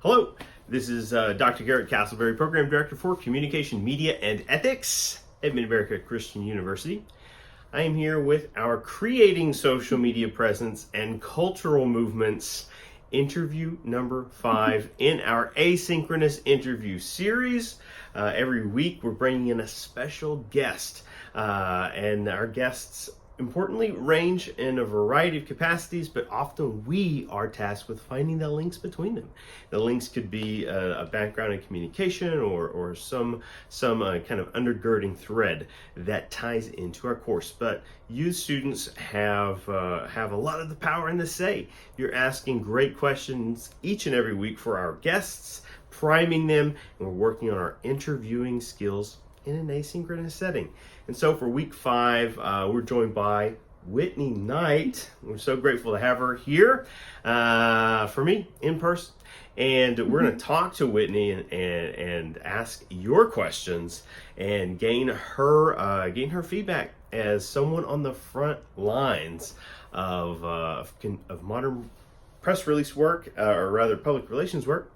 Hello, this is Dr. Garrett Castleberry, Program Director for Communication, Media, and Ethics at Mid-America Christian University. I am here with our Creating Social Media Presence and Cultural Movements interview number 5 in our Asynchronous interview series. Every week we're bringing in a special guest, and our guests importantly range in a variety of capacities, but often we are tasked with finding the links between them. The links could be a background in communication or some kind of undergirding thread that ties into our course. But you students have a lot of the power and the say. You're asking great questions each and every week for our guests, priming them, and we're working on our interviewing skills in an asynchronous setting. And so for week 5, we're joined by Whitney Knight. We're so grateful to have her here for me in person. And we're going to talk to Whitney and ask your questions and gain her feedback as someone on the front lines of modern press release work, or rather public relations work,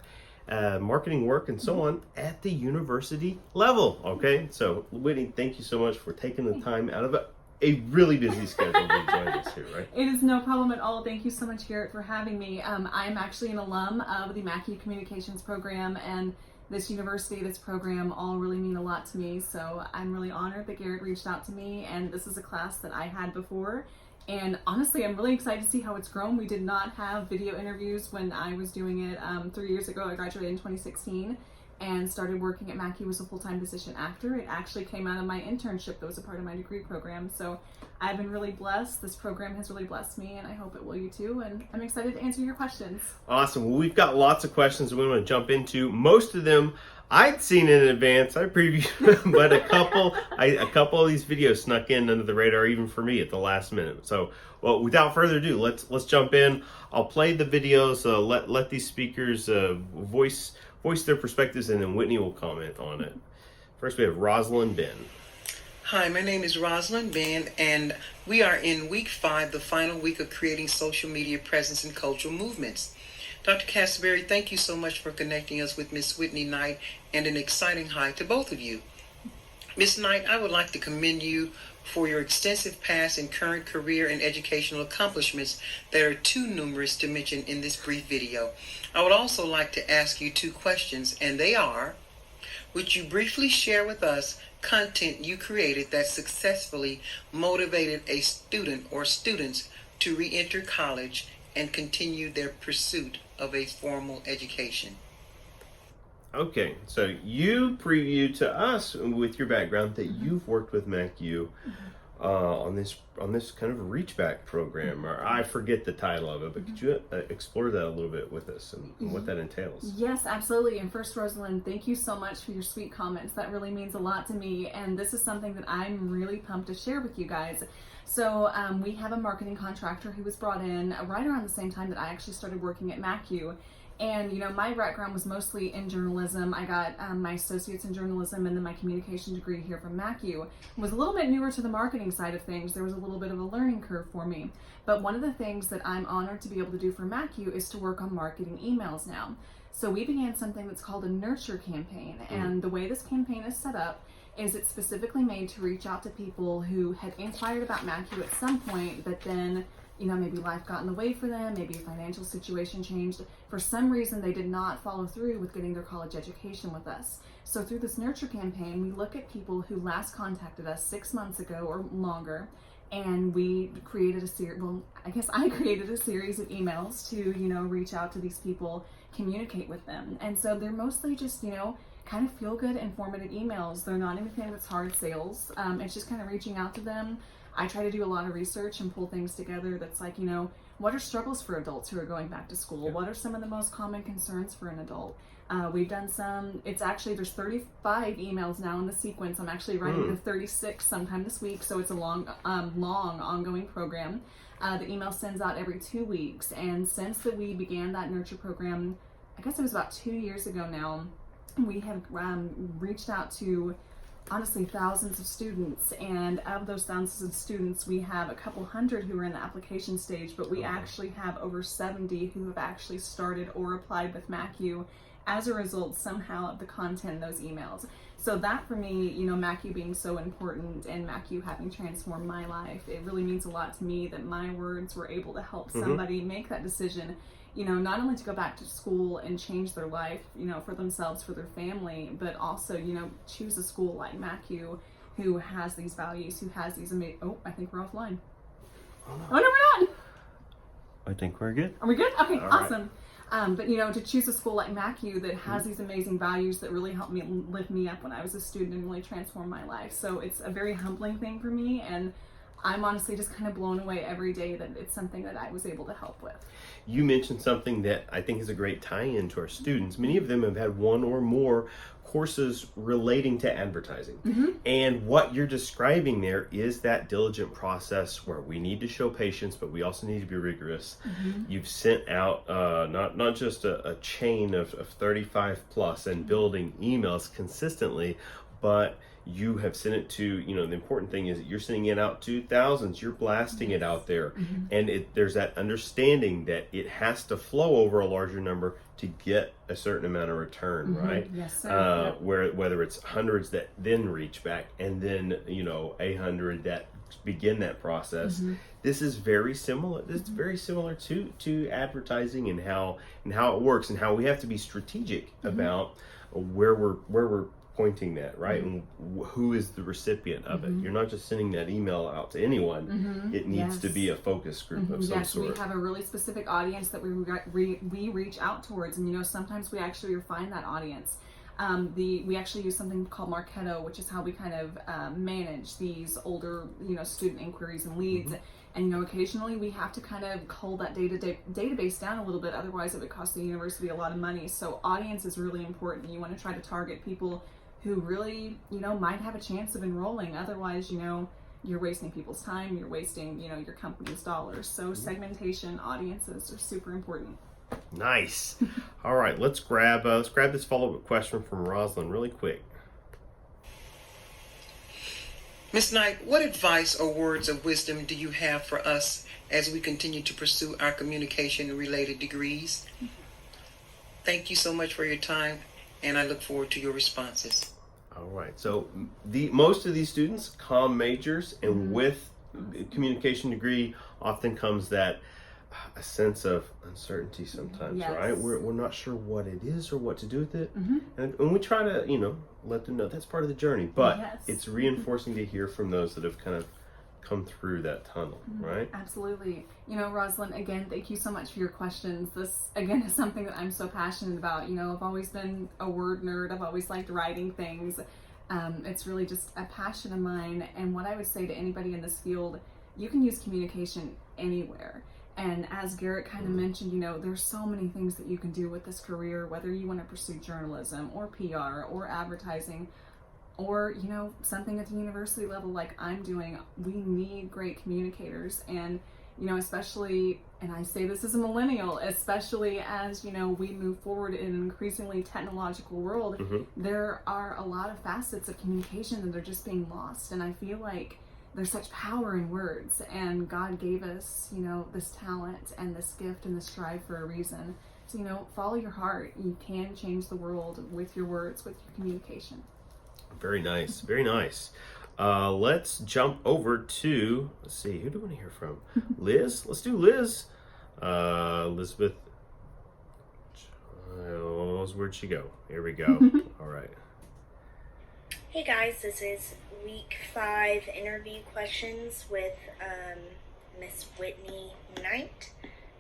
marketing work, and so on at the university level. Okay, so Whitney, thank you so much for taking the time out of a really busy schedule to join us here, right? It is no problem at all. Thank you so much, Garrett, for having me. I'm actually an alum of the Mackey Communications program, and this university, this program all really mean a lot to me. So I'm really honored that Garrett reached out to me, and this is a class that I had before. And honestly, I'm really excited to see how it's grown. We did not have video interviews when I was doing it 3 years ago. I graduated in 2016 and started working at Mackey as a full-time position after. It actually came out of my internship that was a part of my degree program. So I've been really blessed. This program has really blessed me, and I hope it will you too. And I'm excited to answer your questions. Awesome. Well, we've got lots of questions we want to jump into. Most of them I'd seen in advance. I previewed, but a couple of these videos snuck in under the radar, even for me at the last minute. So, well, without further ado, let's jump in. I'll play the videos. Let these speakers voice their perspectives, and then Whitney will comment on it. First, we have Rosalind Ben. Hi, my name is Rosalind Ben, and we are in week 5, the final week of creating social media presence and cultural movements. Dr. Castleberry, thank you so much for connecting us with Miss Whitney Knight, and an exciting hi to both of you. Miss Knight, I would like to commend you for your extensive past and current career and educational accomplishments that are too numerous to mention in this brief video. I would also like to ask you 2 questions, and they are, would you briefly share with us content you created that successfully motivated a student or students to re-enter college and continue their pursuit of a formal education? Okay, so you previewed to us with your background that you've worked with MacU on this kind of reach back program, or I forget the title of it, but could you explore that a little bit with us and what that entails? Yes, absolutely. And first, Rosalind, thank you so much for your sweet comments. That really means a lot to me, and this is something that I'm really pumped to share with you guys. So we have a marketing contractor who was brought in right around the same time that I actually started working at MacU. And, you know, my background was mostly in journalism. I got my associates in journalism and then my communication degree here from MacU. It was a little bit newer to the marketing side of things. There was a little bit of a learning curve for me. But one of the things that I'm honored to be able to do for MacU is to work on marketing emails now. So we began something that's called a nurture campaign. And the way this campaign is set up is it's specifically made to reach out to people who had inquired about MacU at some point, but then, you know, maybe life got in the way for them, maybe a financial situation changed. For some reason, they did not follow through with getting their college education with us. So through this nurture campaign, we look at people who last contacted us 6 months ago or longer, and we created a series, well, I guess I created a series of emails to, you know, reach out to these people, communicate with them. And so they're mostly just, you know, kind of feel good, informative emails. They're not anything that's hard sales. It's just kind of reaching out to them. I try to do a lot of research and pull things together that's like, you know, what are struggles for adults who are going back to school? What are some of the most common concerns for an adult? We've done some, it's actually, there's 35 emails now in the sequence. I'm actually writing the 36 sometime this week, so it's a long ongoing program. The email sends out every 2 weeks, and since that we began that nurture program, I guess it was about 2 years ago now, we have reached out to honestly thousands of students, and of those thousands of students we have a couple hundred who are in the application stage, but we actually have over 70 who have actually started or applied with MACU as a result somehow of the content in those emails. So that for me, you know, MACU being so important and MACU having transformed my life, it really means a lot to me that my words were able to help somebody make that decision, you know, not only to go back to school and change their life, you know, for themselves, for their family, but also, you know, choose a school like MACU who has these values, who has these amazing, oh, I think we're offline. Oh no, we're not. I think we're good. Are we good? Okay, All awesome. right. But you know, to choose a school like MACU that has these amazing values that really helped me lift me up when I was a student and really transform my life. So it's a very humbling thing for me, and I'm honestly just kind of blown away every day that it's something that I was able to help with. You mentioned something that I think is a great tie-in to our students. Many of them have had one or more courses relating to advertising. And what you're describing there is that diligent process where we need to show patience, but we also need to be rigorous. You've sent out not just a chain of 35 plus and building emails consistently, but you have sent it to, you know, the important thing is that you're sending it out to thousands, you're blasting it out there. And there's that understanding that it has to flow over a larger number to get a certain amount of return, right? Yes, sir. Whether it's hundreds that then reach back and then, you know, 800 that begin that process. This is very similar. This is very similar to advertising and how it works and how we have to be strategic about where we're pointing that, right? And who is the recipient of it. You're not just sending that email out to anyone. It needs to be a focus group of some sort. We have a really specific audience that we reach out towards, and you know, sometimes we actually refine that audience. We actually use something called Marketo, which is how we kind of manage these older, you know, student inquiries and leads. And you know, occasionally we have to kind of cull that database down a little bit, otherwise it would cost the university a lot of money. So audience is really important. You want to try to target people who really, you know, might have a chance of enrolling. Otherwise, you know, you're wasting people's time, you're wasting, you know, your company's dollars. So segmentation, audiences are super important. Nice. All right, let's grab this follow-up question from Rosalind really quick. Ms. Knight, what advice or words of wisdom do you have for us as we continue to pursue our communication-related degrees? Thank you so much for your time, and I look forward to your responses. All right. So most of these students, comm majors, and with communication degree often comes that a sense of uncertainty sometimes, right? We're not sure what it is or what to do with it. And we try to, you know, let them know that's part of the journey. But it's reinforcing to hear from those that have kind of come through that tunnel, right? Absolutely. You know, Rosalind, again, thank you so much for your questions. This, again, is something that I'm so passionate about. You know, I've always been a word nerd. I've always liked writing things. It's really just a passion of mine. And what I would say to anybody in this field, you can use communication anywhere. And as Garrett kind of mentioned, you know, there's so many things that you can do with this career, whether you want to pursue journalism or PR or advertising, or, you know, something at the university level like I'm doing. We need great communicators. And, you know, especially, and I say this as a millennial, especially as, you know, we move forward in an increasingly technological world, there are a lot of facets of communication that are just being lost. And I feel like there's such power in words, and God gave us, you know, this talent and this gift and this drive for a reason. So, you know, follow your heart. You can change the world with your words, with your communication. Very nice. Very nice. Let's jump over to, let's see, who do we want to hear from? Liz? Let's do Liz. Elizabeth. Where'd she go? Here we go. All right. Hey guys, this is week 5 interview questions with Miss Whitney Knight,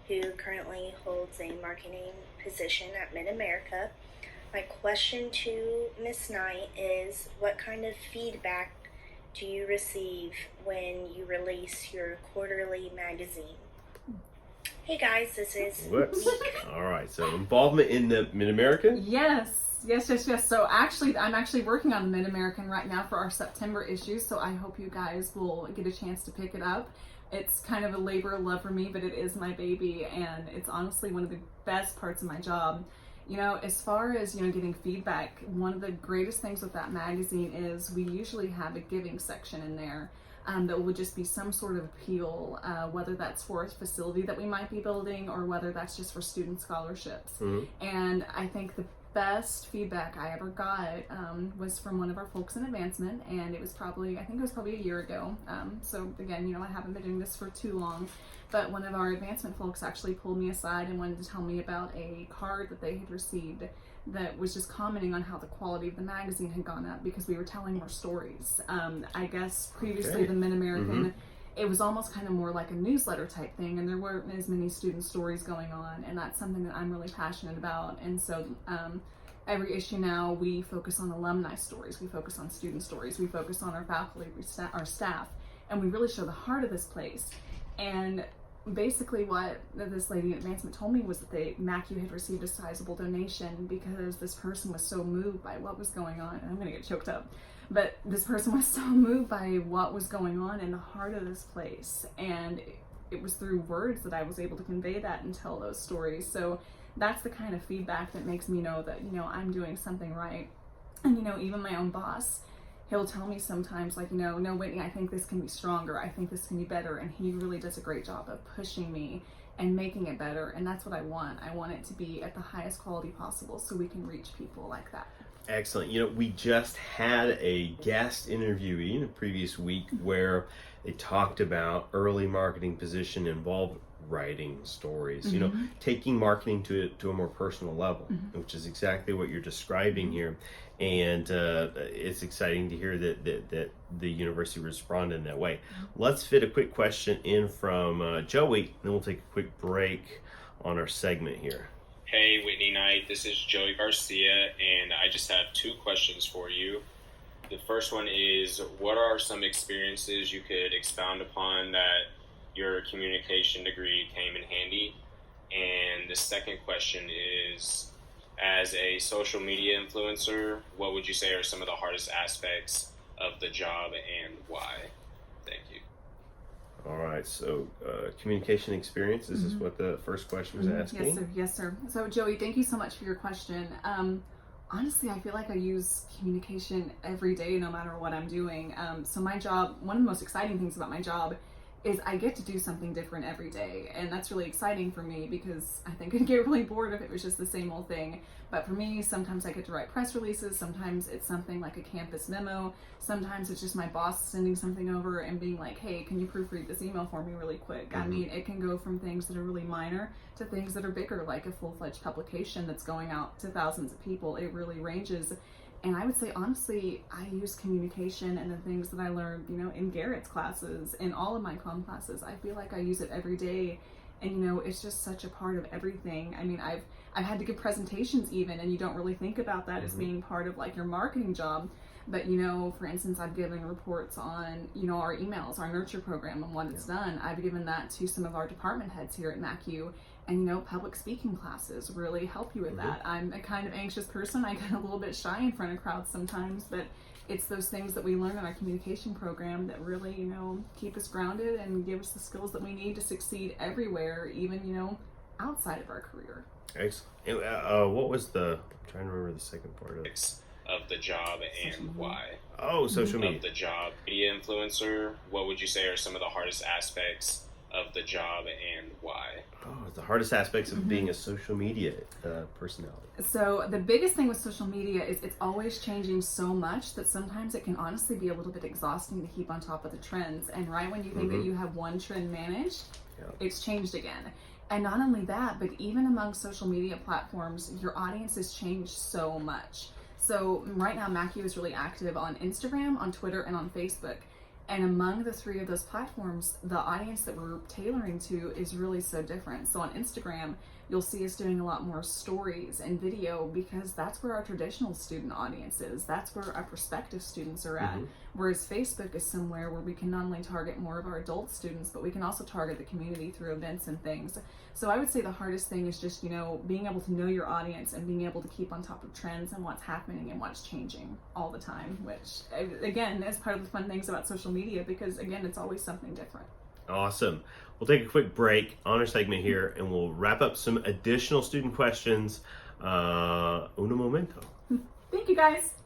who currently holds a marketing position at Mid-America. My question to Miss Knight is, what kind of feedback do you receive when you release your quarterly magazine? Hey guys, this is All right, so involvement in the Mid-American? Yes. So actually, I'm actually working on the Mid-American right now for our September issue, so I hope you guys will get a chance to pick it up. It's kind of a labor of love for me, but it is my baby, and it's honestly one of the best parts of my job. As far as, getting feedback, one of the greatest things with that magazine is we usually have a giving section in there that would just be some sort of appeal, whether that's for a facility that we might be building or whether that's just for student scholarships. And I think the best feedback I ever got was from one of our folks in advancement, and I think it was probably a year ago. So again, I haven't been doing this for too long, but one of our advancement folks actually pulled me aside and wanted to tell me about a card that they had received that was just commenting on how the quality of the magazine had gone up because we were telling more stories. I guess previously the Mid-American, it was almost kind of more like a newsletter type thing, and there weren't as many student stories going on, and that's something that I'm really passionate about. And so every issue now, we focus on alumni stories, we focus on student stories, we focus on our faculty, our staff, and we really show the heart of this place. And basically what this lady in advancement told me was that MACU had received a sizable donation because this person was so moved by what was going on. And I'm going to get choked up. But this person was so moved by what was going on in the heart of this place. And it was through words that I was able to convey that and tell those stories. So that's the kind of feedback that makes me know that, I'm doing something right. And, even my own boss, he'll tell me sometimes like, no, Whitney, I think this can be stronger. I think this can be better. And he really does a great job of pushing me and making it better. And that's what I want. I want it to be at the highest quality possible so we can reach people like that. Excellent. We just had a guest interviewee in a previous week where they talked about early marketing position involved writing stories, taking marketing to a more personal level, which is exactly what you're describing here. And it's exciting to hear that the university responded in that way. Let's fit a quick question in from Joey, and then we'll take a quick break on our segment here. Hey, Whitney Knight, this is Joey Garcia, and I just have 2 questions for you. The first one is, what are some experiences you could expound upon that your communication degree came in handy? And the second question is, as a social media influencer, what would you say are some of the hardest aspects of the job and why? Thank you. All right, so communication experience, is this what the first question was asking? Yes, sir. So Joey, thank you so much for your question. Honestly, I feel like I use communication every day, no matter what I'm doing. So my job, one of the most exciting things about my job is I get to do something different every day. And that's really exciting for me because I think I'd get really bored if it was just the same old thing. But for me, sometimes I get to write press releases. Sometimes it's something like a campus memo. Sometimes it's just my boss sending something over and being like, hey, can you proofread this email for me really quick? I mean, it can go from things that are really minor to things that are bigger, like a full-fledged publication that's going out to thousands of people. It really ranges. And I would say, honestly, I use communication and the things that I learned, in Garrett's classes, in all of my comm classes. I feel like I use it every day. And, it's just such a part of everything. I mean, I've had to give presentations even, and you don't really think about that as being part of like your marketing job. But, for instance, I've given reports on, our emails, our nurture program and what it's done. I've given that to some of our department heads here at MACU. And, public speaking classes really help you with that. I'm a kind of anxious person. I get a little bit shy in front of crowds sometimes, but it's those things that we learn in our communication program that really, keep us grounded and give us the skills that we need to succeed everywhere, even, outside of our career. Excellent. What was I'm trying to remember the second part of it. Of the job and why? Oh, social media. Of the job. Media influencer, what would you say are some of the hardest aspects of the job and why? Oh, the hardest aspects of being a social media personality. So the biggest thing with social media is it's always changing so much that sometimes it can honestly be a little bit exhausting to keep on top of the trends. And right when you think that you have one trend managed, it's changed again. And not only that, but even among social media platforms, your audience has changed so much. So right now, MACU is really active on Instagram, on Twitter, and on Facebook. And among the 3 of those platforms, the audience that we're tailoring to is really so different. So on Instagram, you'll see us doing a lot more stories and video because that's where our traditional student audience is. That's where our prospective students are at. Whereas Facebook is somewhere where we can not only target more of our adult students, but we can also target the community through events and things. So I would say the hardest thing is just, being able to know your audience and being able to keep on top of trends and what's happening and what's changing all the time, which, again, is part of the fun things about social media because, again, it's always something different. Awesome. We'll take a quick break on our segment here and we'll wrap up some additional student questions uno momento. Thank you guys.